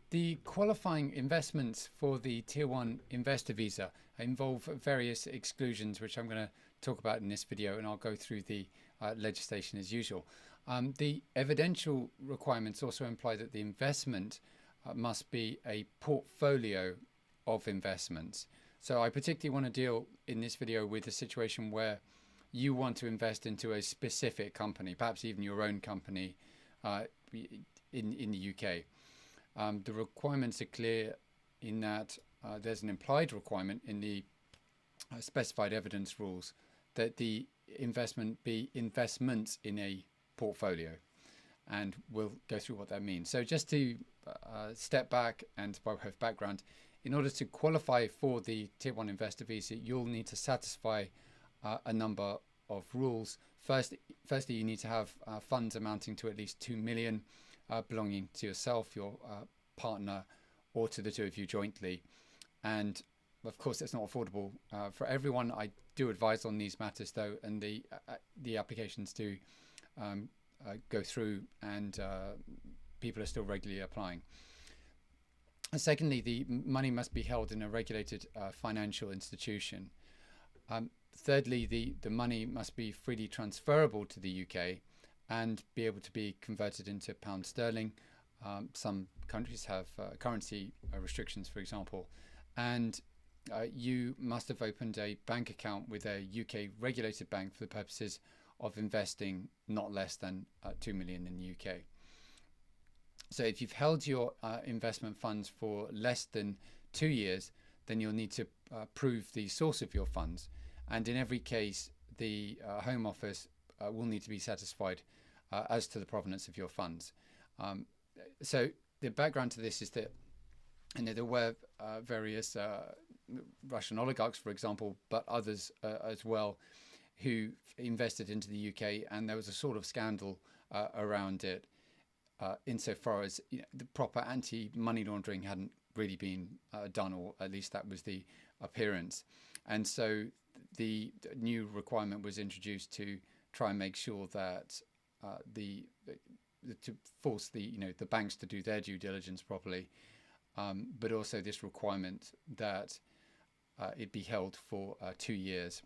The qualifying investments for the Tier 1 investor visa involve various exclusions, which I'm going to talk about in this video, and I'll go through the legislation as usual. The evidential requirements also imply that the investment must be a portfolio of investments. So I particularly want to deal in this video with a situation where you want to invest into a specific company, perhaps even your own company in the UK. The requirements are clear in that there's an implied requirement in the specified evidence rules that the investment be investments in a portfolio, and we'll go through what that means. So just to step back and by way of background, in order to qualify for the Tier 1 investor visa, you'll need to satisfy a number of rules. Firstly, you need to have funds amounting to at least 2 million belonging to yourself, your partner, or to the two of you jointly. And of course, it's not affordable for everyone. I do advise on these matters though, and the applications do go through, and people are still regularly applying. And secondly, the money must be held in a regulated financial institution. Thirdly, the money must be freely transferable to the UK and be able to be converted into pound sterling. Some countries have currency restrictions, for example, and you must have opened a bank account with a UK regulated bank for the purposes of investing not less than 2 million in the UK. So if you've held your investment funds for less than 2 years, then you'll need to prove the source of your funds. And in every case, the Home Office will need to be satisfied as to the provenance of your funds. So the background to this is that there were various Russian oligarchs, for example, but others as well, who invested into the UK, and there was a sort of scandal around it insofar as the proper anti-money laundering hadn't really been done, or at least that was the appearance. And so the new requirement was introduced to try and make sure that to force the banks to do their due diligence properly, but also this requirement that it be held for 2 years.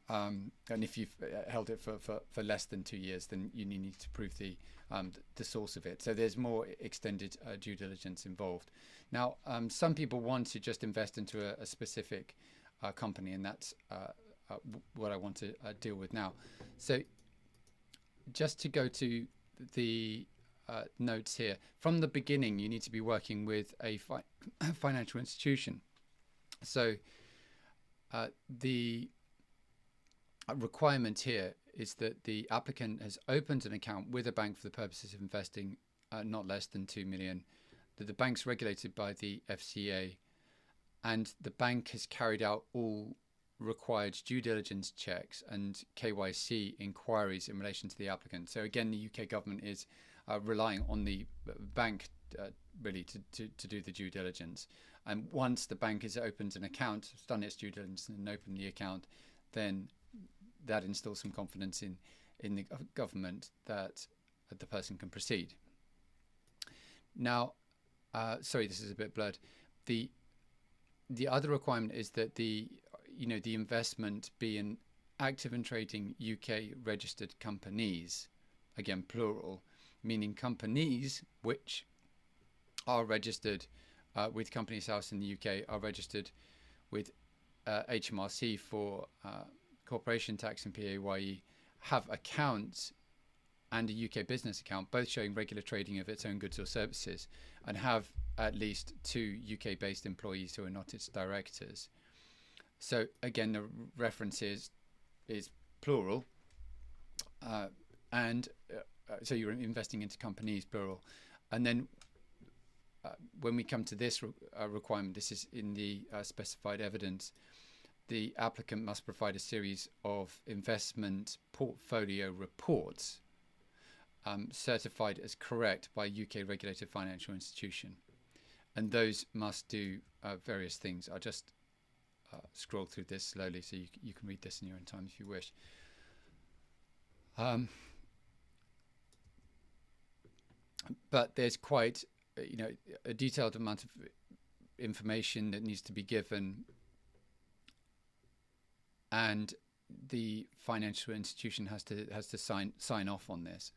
And if you've held it for less than 2 years, then you need to prove the source of it. So there's more extended due diligence involved. Now, some people want to just invest into a specific company, and that's what I want to deal with now. So just to go to the notes here, from the beginning, you need to be working with a financial institution. So the requirement here is that the applicant has opened an account with a bank for the purposes of investing not less than 2 million, that the bank's regulated by the FCA, and the bank has carried out all required due diligence checks and KYC inquiries in relation to the applicant. So again, the UK government is relying on the bank really to do the due diligence. And once the bank has opened an account, done its due diligence and opened the account, then that instills some confidence in the government that the person can proceed. Now, sorry, this is a bit blurred. The other requirement is that the investment be in active and trading UK registered companies, again plural, meaning companies which are registered with Companies House in the UK, are registered with HMRC for corporation tax and PAYE, have accounts and a UK business account, both showing regular trading of its own goods or services, and have at least 2 UK-based employees who are not its directors. So again, the reference is plural, and so you're investing into companies, plural. And then when we come to this requirement, this is in the specified evidence, the applicant must provide a series of investment portfolio reports certified as correct by a UK regulated financial institution. And those must do various things. I'll just scroll through this slowly so you can read this in your own time if you wish. But there's quite a detailed amount of information that needs to be given, and the financial institution has to sign off on this.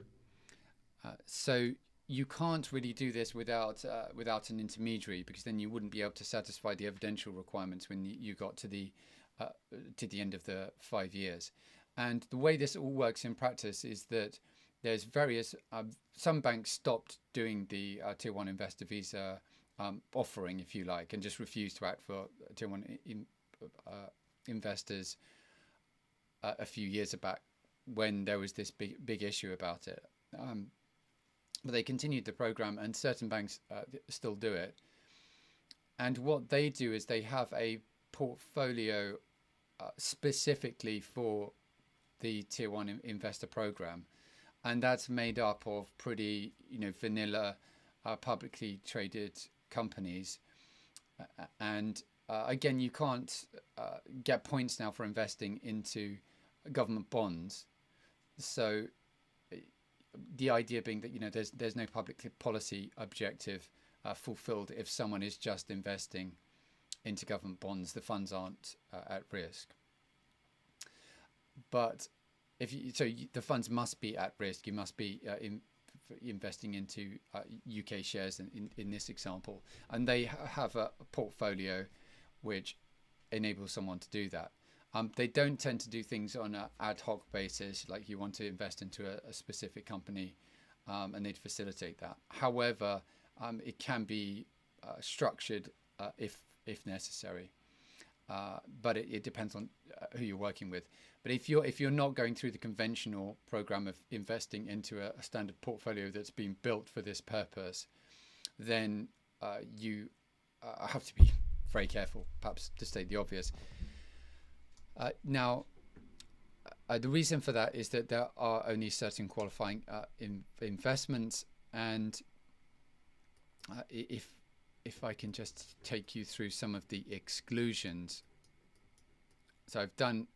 So you can't really do this without an intermediary, because then you wouldn't be able to satisfy the evidential requirements when you got to the end of the 5 years. And the way this all works in practice is that there's various some banks stopped doing the Tier 1 investor visa offering, if you like, and just refused to act for Tier 1 investors a few years back when there was this big issue about it. But they continued the program, and certain banks still do it. And what they do is they have a portfolio specifically for the Tier 1 investor program, and that's made up of pretty vanilla publicly traded companies. And again, you can't get points now for investing into government bonds. So the idea being that there's no public policy objective fulfilled if someone is just investing into government bonds. The funds aren't at risk. But the funds must be at risk. You must be investing into UK shares in this example, and they have a portfolio which enables someone to do that. They don't tend to do things on an ad hoc basis, like you want to invest into a specific company, and they'd facilitate that. However, it can be structured if necessary, but it depends on who you're working with. But if you're not going through the conventional program of investing into a standard portfolio that's been built for this purpose, then you have to be very careful, perhaps to state the obvious. Now, the reason for that is that there are only certain qualifying investments, and if I can just take you through some of the exclusions. So I've done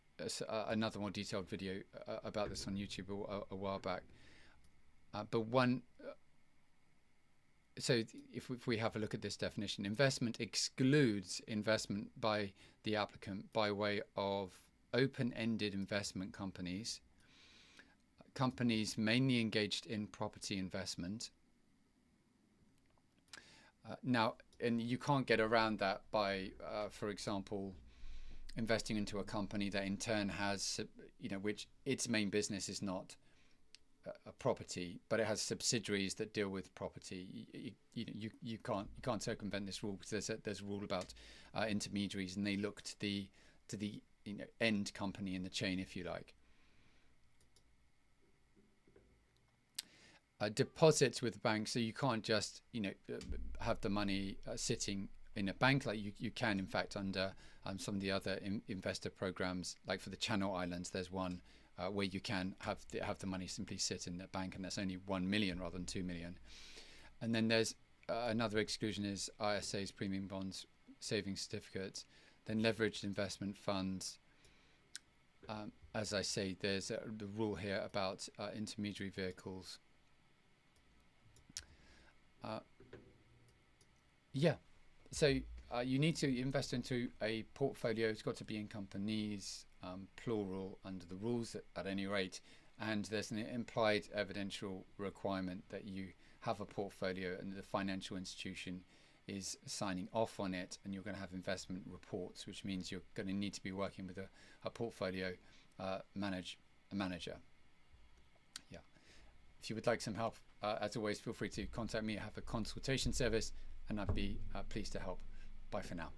another more detailed video about this on YouTube a while back, but one. So if we have a look at this definition, investment excludes investment by the applicant by way of open-ended investment companies, companies mainly engaged in property investment. Now, and you can't get around that by, for example, investing into a company that in turn has, which its main business is not a property, but it has subsidiaries that deal with property. You can't circumvent this rule, because there's a rule about intermediaries, and they look to the end company in the chain, if you like. Deposits with banks, so you can't just have the money sitting in a bank like you can in fact under some of the other investor programs, like for the Channel Islands. There's one where you can have the money simply sit in the bank, and that's only 1 million rather than 2 million. And then there's another exclusion is ISAs, premium bonds, savings certificates, then leveraged investment funds. As I say, there's the rule here about intermediary vehicles. So you need to invest into a portfolio. It's got to be in companies, plural, under the rules at any rate, and there's an implied evidential requirement that you have a portfolio and the financial institution is signing off on it, and you're going to have investment reports, which means you're going to need to be working with a portfolio manager. Yeah. If you would like some help, as always, feel free to contact me. I have a consultation service, and I'd be pleased to help. Bye for now.